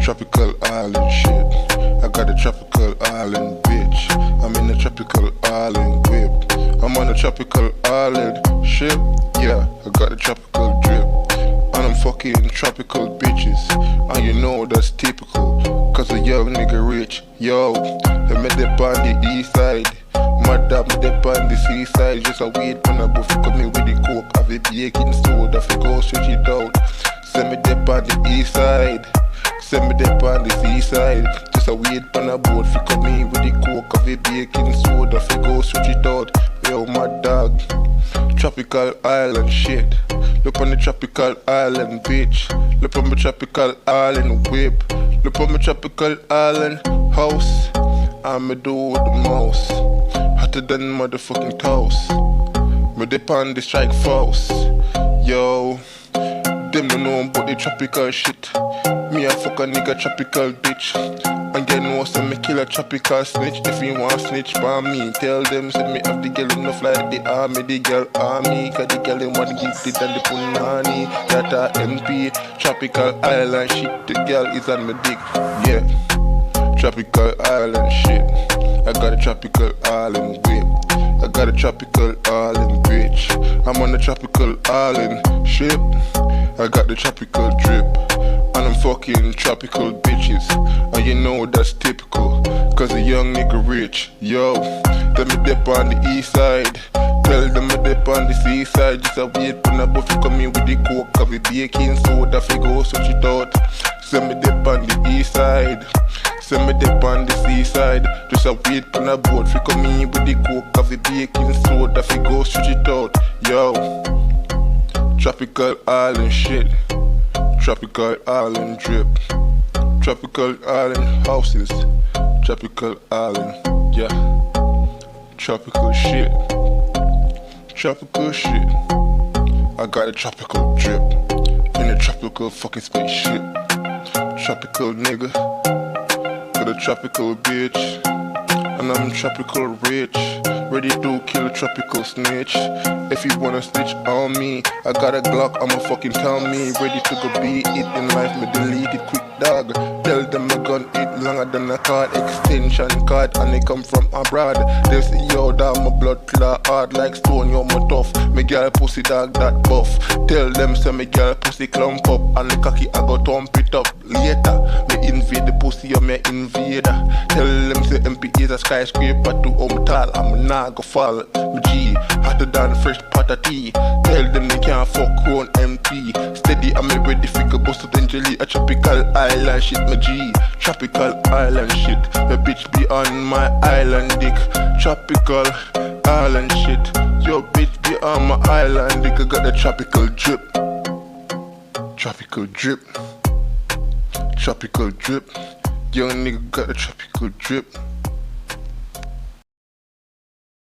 Tropical island shit. I got a tropical island bitch. I'm in a tropical island whip. I'm on a tropical island ship. Yeah, I got a tropical drip. And I'm fucking tropical bitches. And you know that's typical. Cause a young nigga rich. Yo, they made it on the east side. Mad up me dip on the seaside. Just a weed on a buff. Come in with the coke. Have it baking soda. If you go switch it out. Send me dip on the east side. Send me dip on the seaside. Just a weed on a boat. If you come in with the coke. Have it baking soda. If you go switch it out. Yo, my dog. Tropical island shit. Look on the tropical island bitch. Look on my tropical island whip. Look on my tropical island house. I'ma do the most. Hotter than motherfucking toast. Me dip on the strike force. Yo, them don't know about the tropical shit. Me a fuck a nigga tropical bitch. And you know say me kill a tropical snitch. If you want snitch by me, tell them say me have the girl enough like the army. The girl army, cause the girl them want gifted and the punani. That a MP, tropical island shit. The girl is on my dick, yeah. Tropical island shit. I got a tropical island whip. I got a tropical island bitch. I'm on a tropical island ship. I got the tropical drip. And I'm fucking tropical bitches. And you know that's typical. Cause a young nigga rich. Yo, let me dip on the east side. Tell them I dip on the seaside. Just a wait when I buff come in with the coke. Cause we baking soda. If you go switch it out. Send me dip on the east side. Send me dip on the seaside. Just a wait on a boat. If you come in with the coke. Cause we baking soda. If you go switch it out. Yo, tropical island shit. Tropical island drip. Tropical island houses. Tropical island, yeah. Tropical shit. Tropical shit. I got a tropical drip. In a tropical fucking spaceship. Tropical nigga. Got a tropical bitch. And I'm tropical rich. Ready to kill a tropical snitch. If you wanna snitch on me, I got a Glock, I'ma fucking tell me. Ready to go beat it in life, me delete it quick dog. Tell them my gun it longer than a card. Extension card and they come from abroad. They say yo dog, my blood clot hard like stone, yo my tough. Me girl pussy dog that buff. Tell them say me girl pussy clump up. And the cocky I go thump it up later. Me invade the pussy or me invader. Tell them say MP is a skyscraper too tall. I'm not go fall. Me G, hotter than fresh pot of tea. Tell them they can't fuck round MP. Steady, I'm ready for go bust up in jelly. A tropical island shit, my G. Tropical island shit. The bitch be on my island dick. Tropical island shit. Yo bitch be on my island dick. I got the tropical drip. Tropical drip. Tropical drip. Young nigga got the tropical drip.